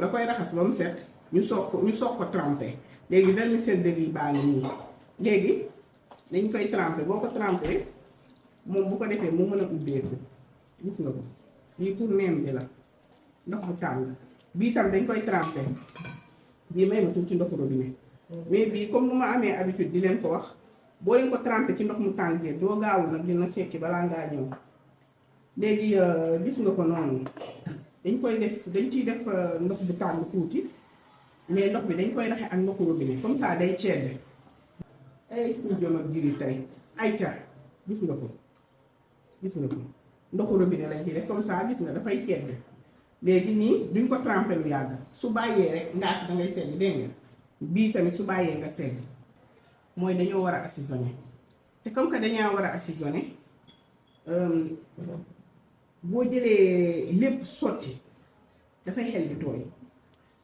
da koy raxas ba mu set ñu soog ko trempé léegi vermicelle de riz baa ngi nii léegi dañ koy trempé boo ko trempé moom bu ko defee mu mën a ubbeeku gis nga ko lii pour neem bi la ndox bu tàng bii tam dañ koy trempé bii may ma tuuti ndoxu robinet mais bii comme nu ma amee habitude di leen ko wax boo leen ko trempé ci ndox mu tàng bi doo gaawul nag dina sekki balaa ngaa ñëw léegi gis nga ko noonu dañ koy def dañ ciy def ndox bu tàng tuuti mais ndox bi dañ koy raxe ak ndoxu robinet comme ça day cedd ay fu jom ak jiri tey ay ca gis nga ko ndoxu robinet lañ ci def comme ça gis nga dafay cedd léegi nii duñ ko trempé lu yàgg su bàyyee rek ngaa ci da ngay segg dégg nga bii tamit su bàyyee nga segg mooy dañoo war a assaisonner te comme que dañaa war a assaisonner boo jëlee lépp sotti dafay xel di tooy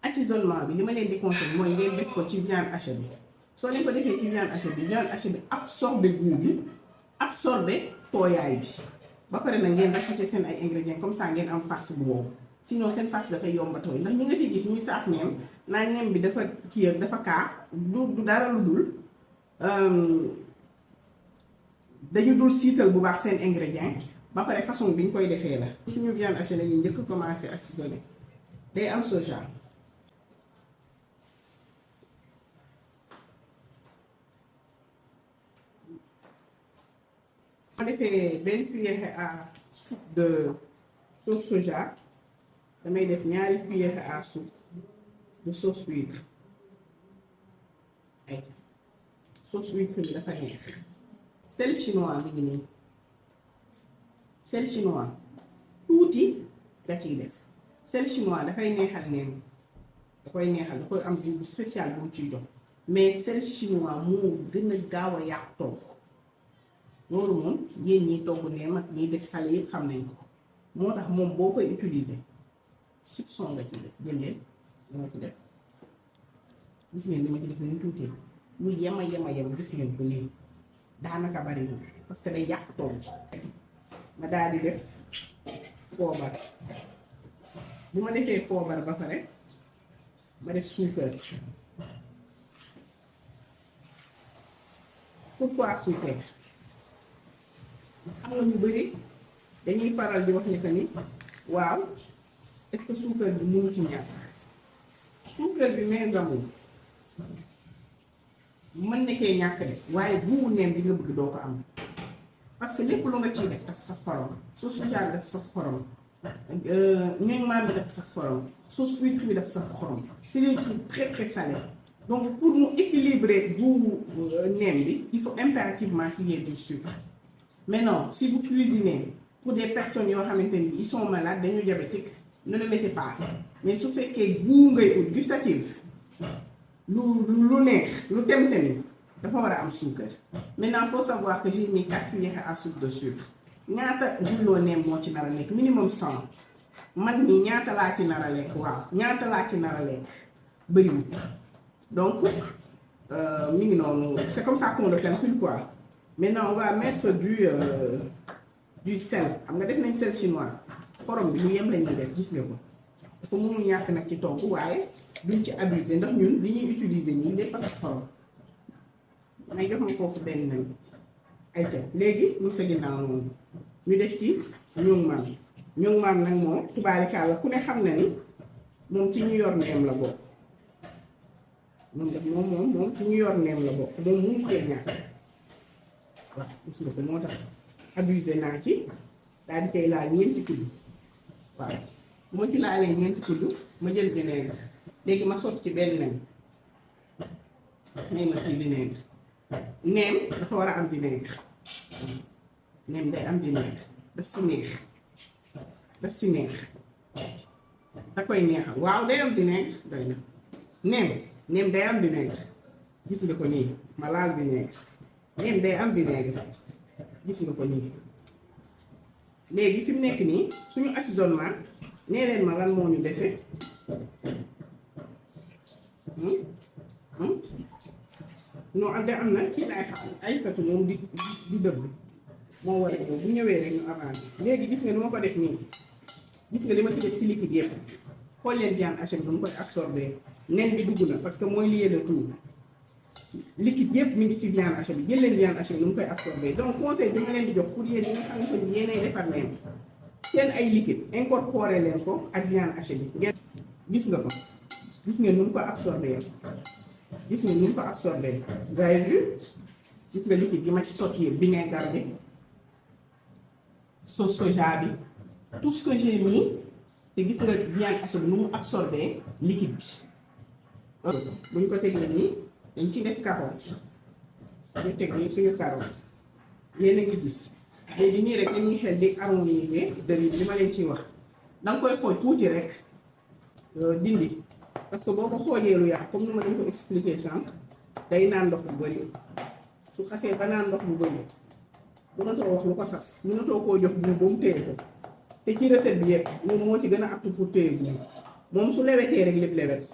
assaisonnement bi li ma leen di conseiller mooy ngeen def ko ci viande hachée bi soo leen ko defee ci viande hachée bi absorbé goût bi absorbé tooyaay bi ba pare nag ngeen rajouté seen ay ingrédients comme ça ngeen am farce bu wow sinon seen farce dafay yomba tooy ndax ñi nga fi gis ñuy saaf neem naan neem bi dafa kii dafa kaa du dara lu dul dañu dul siital bu baax seen ingrédients ba pare façon bi ñu koy defee la. suñu viande hachée la ñuy njëkk commencé assaisonner day am soja ma defee benn cuillère à soupe de sauce soja damay def ñaari cuillère à soupe de sauce huître ay sauce huître bi dafa neex sel chinois bi ngi nii sel chinois tuuti nga ciy def sel chinois dafay neexal neen da koy neexal da koy am goût spécial bu mu ciy jox mais sel chinois moo gën a gaaw a yàq togg loolu moom yéen ñiy togg neem ak ñiy def salé yëpp xam nañ ko moo tax moom boo koy utiliser soupçon nga ci def jël leen li ma ci def gis ngeen li ma ci def ni tuutee lu yema gis ngeen ko nii daanaka bariwul parce que day yàq togg ma daal di def poobar bu ma defee poobar ba pare ma def suukar. Pourquoi suukar xam nga ñu bëri dañuy faral di wax ni que ni waaw est-ce que suukar bi mënu ci ñàkk suukar bi mes amours mën na cee ñàkk de waaye buumu neem bi nga bëgg doo ko am parce que lépp lu nga ciy def dafa saf xorom sauce soja dafa saf xorom ñoom maam bi dafa saf xorom sauce huître bi dafa saf xorom c'est des trucs très très salés donc pour mu équilibrer buumu neem bi il faut impérativement qu'il y ait du sucre. Maintenant, si vous cuisinez pour des personnes qui sont malades, des diabétiques, ne le mettez pas. Mais si vous faites que goût gustatif, le neex, le temteni, il faut avoir un sucre. Maintenant, il faut savoir que j'ai mis 4 cuillères à soupe de sucre. ñaata julloo neem moo ci nar a lekk minimum 100 man mii ñaata laa ci nar a lekk waaw ñaata laa ci nar a lekk bëriwul donc mi ngi noonu c'est comme ça qu'on le calcule quoi. Maintenant on va mettre du sel xam nga def nañ sel chinois xorom bi lu yem la ñuy def gis nga ko dafa mënul ñàkk nag ci togg waaye duñ ci abuser ndax ñun li ñuy utiliser nii lépp parce que xorom may jox ma foofu benn nañ ay ca léegi ñu sa ginnaaw noonu ñu def ci ñoŋ maam nag moom tubaarikaala ku ne xam na ni moom ci ñu yor neem la bokk moom ci ñu yor neem la bokk moom mënu cee ñàkk waaw gis nga ko moo tax abusé naa ci daal di koy laal ñeenti kudd waaw bu ma ci laalee ñeenti kudd ma jël vinaigre léegi ma sotti ci benn nen may ma ci vinaigre neem dafa war a am vinaigre neem day am vinaigre daf si neex da koy neexal waaw day am vinaigre doy na neem day am vinaigre gis nga ko nii ma laal vinaigre neem day am vinaigre gis nga ko nii léegi fi mu nekk nii suñu assaisonnement nee leen ma lan moo ñu dese non am na kii laay xam ay satu moom di dëbb moo war a bu ñëwee rek ñu avancé léegi gis nga ni ma ko def nii gis nga li ma ci def ci liquide yëpp xool leen viande hachée bi nu mu koy absorbé nen bi dugg na parce que mooy lié le tout liquide yëpp mi ngi si viande hachée bi jël leen viande hachée bi nu mu koy absorbé donc conseil bi ma leen di jox pour yéen ñi nga xamante ni yéenay defar leen seen ay liquide incorporé leen ko ak viande hachée bi ngeen gis nga ko gis ngeen nu mu ko absorbé gis ngeen nu mu ko absorbé vous avez vu gis nga liquide yi ma ci sotti yëpp vinaigre bi sauce soja bi tout ce que j'ai mis te gis nga viande hachée bi nu mu absorbé liquide bi bu ñu ko tegee nii dañ ci def carotte ñu teg nii suñu carotte yéen a ngi gis léegi nii rek dañuy xel di harmoniser dëri bi li ma leen ciy wax danga koy xooj tuuti rek dindi parce que boo ko xoojee lu yàq comme ni ma leen ko expliqué sànq day naan ndox bu bëri su xasee ba naan ndox bu bëri mënatoo wax lu ko saf mënatoo koo jox bu ba mu téye ko te ci recette bi yëpp moom moo ci gën a aptu pour téye bu moom su lewetee rek lépp lewet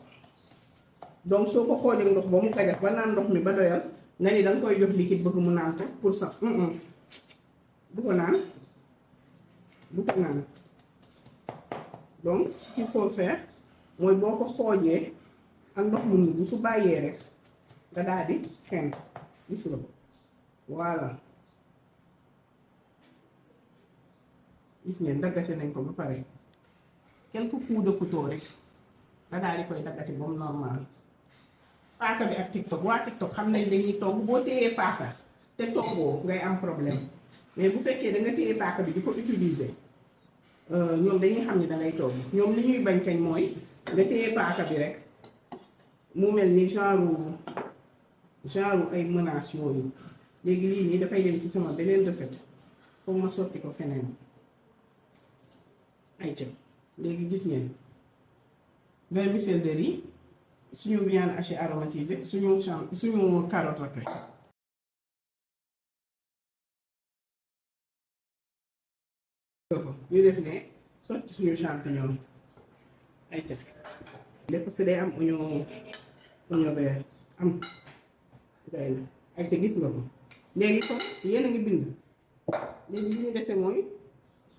donc soo ko xoojee ndox ba mu gajax ba naan ndox mi ba doyal nga ni danga koy jox liquide bëgg mu naan ko pour saf du ko naan donc ce qu'il faut faire mooy boo ko xoojee ak ndox mu nugg su bàyyee rek nga daal di xen gis nga ko voilà gis ngeen daggate nañ ko ba pare quelques coups de couteau rek nga daal di koy daggate ba mu normal paaka bi ak TikTok waa TikTok xam nañ dañuy togg boo téyee paaka te toggoo ngay am problème mais bu fekkee da nga téye paaka bi di ko utiliser ñoom dañuy xam ni da ngay togg ñoom li ñuy bañ kañ mooy nga téye paaka bi rek mu mel ni genre ay menaces yooyu léegi lii nii dafay dem ci sama beneen recette foog ma sotti ko feneen ay cëb léegi gis ngeen vermicelle de riz suñu viande hachée aromatisée suñu carotte râpée ñu def ne sotti suñu champignon ay cëb lépp si day am oignon vert am day na ay ca gis nga ko léegi kon yéen a ngi bind léegi li ñu dese mooy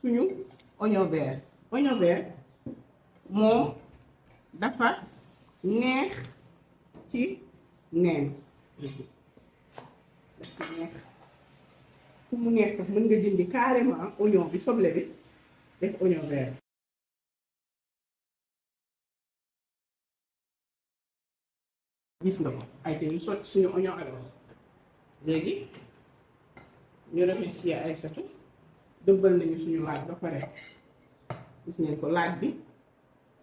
suñu oignon vert moom dafa neex ci neen dafa neex fu mu neex sax mën nga dindi carrément oignon bi soble bi def oignon vert gis nga ko ay te ñu sotti suñu oignon alors léegi ñu remercier Aïssatou dëbbal nañu suñu laaj ba pare gis ngeen ko laaj bi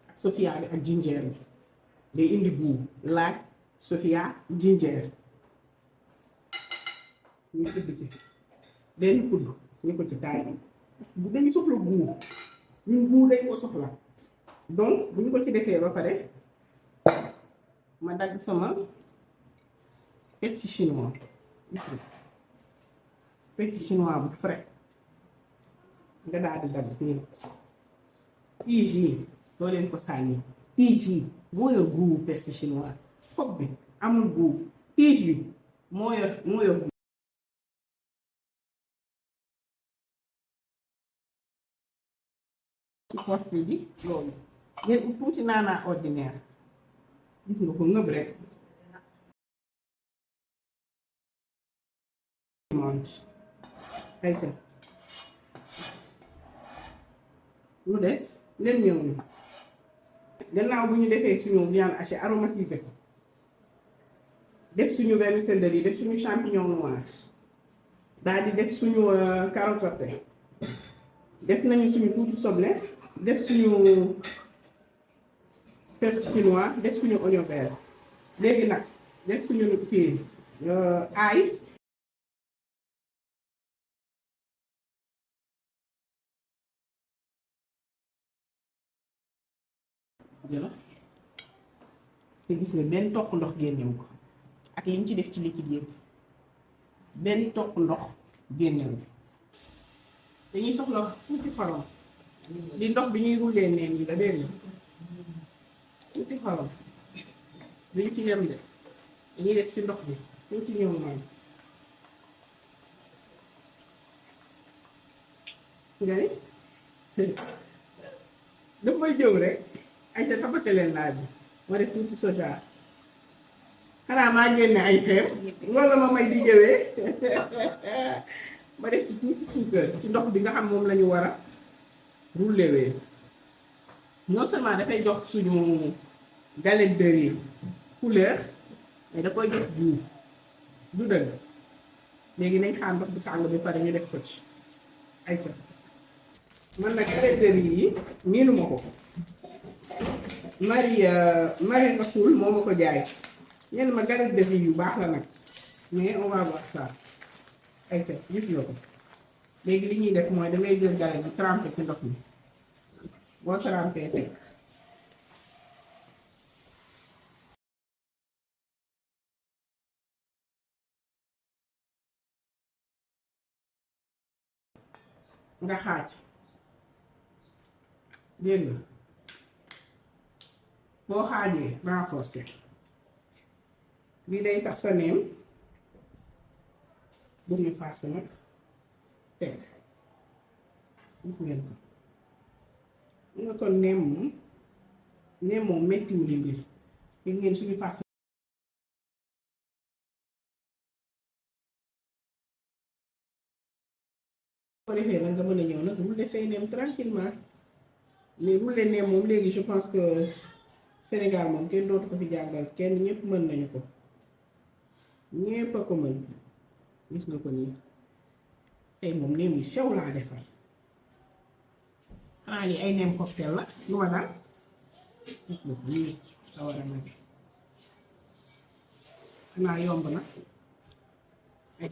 ak sofia bi ak jinjeer bi day indi buubu laaj sofia jinjeer ñu tibb ci benn kudd ñu ko ci taay bu dañu soxla buubu ñun buubu dañ ko soxla donc bu ñu ko ci defee ba pare ma dagg sama persil chinois persil chinois bu frais nga daal di dagg nii tige yi doo leen ko sànni tige yi moo yor guubu persil chinois xob bi amul guubu tige bi moo yor guubu ci porte bi loolu ngeen ut tuuti naanaa ordinaire gis nga ko ngëb rek ay te lu des leen ñëw ni gannaaw bu ñu defee suñu viande hachée aromatisé ko def suñu vermicelle de riz def suñu champignon noir daal di def suñu carotte râpée def nañu suñu tuuti soble def suñu persil chinois def suñu oignon vert léegi nag def suñu kii ail jëla te gis nga benn toq ndox génnewu ko ak liñ ci def ci liquide yëpp benn toq ndox génnewu dañuy soxla tuuti xorom li ndox bi ñuy rouler neen yi la dégg tuuti xorom duñ ci yem de dañuy def si ndox bi tuuti ñëw noonu nga ni daf may jëw rek ay ca tapate leen laaj bi ma def tuuti soja xanaa maa génne ay feem wala ma may di jëwee ma def ci tuuti suukar ci ndox bi nga xam moom la ñu war a rouler non seulement dafay jox suñu galette de riz couleur mais da koy jox goût du dëgg léegi nañ xaar ndox bu tàng bi pare ñu def ko ci ay ca man nag galette de riz yi miinuma ko Marie Rasoul moo ma ko jaay ñenn ma galette de riz yu baax la nag mais on va voir ça ay ca gis nga ko léegi li ñuy def mooy dangay jël galette bi trempé ci ndox mi boo trempé teg nga xaaj dégg nga boo xaajee renforcer lii day tax sa neem bu ñu farce nag teg gis ngeen ko nga kon neem moom mettiwu li mbir gis ngeen suñu farce ko defee nag nga mën a ñëw nag rouler say neem tranquillement mais rouler neem moom léegi je pense que Sénégal moom kenn dootu ko fi jàngal kenn ñëpp mën nañu ko ñëpp a ko mën gis nga ko nii tey moom neem yu sew laa defar xanaa lii ay neem cocktail la lu ma daal gis nga ko nii la war a nag xanaa yomb na ay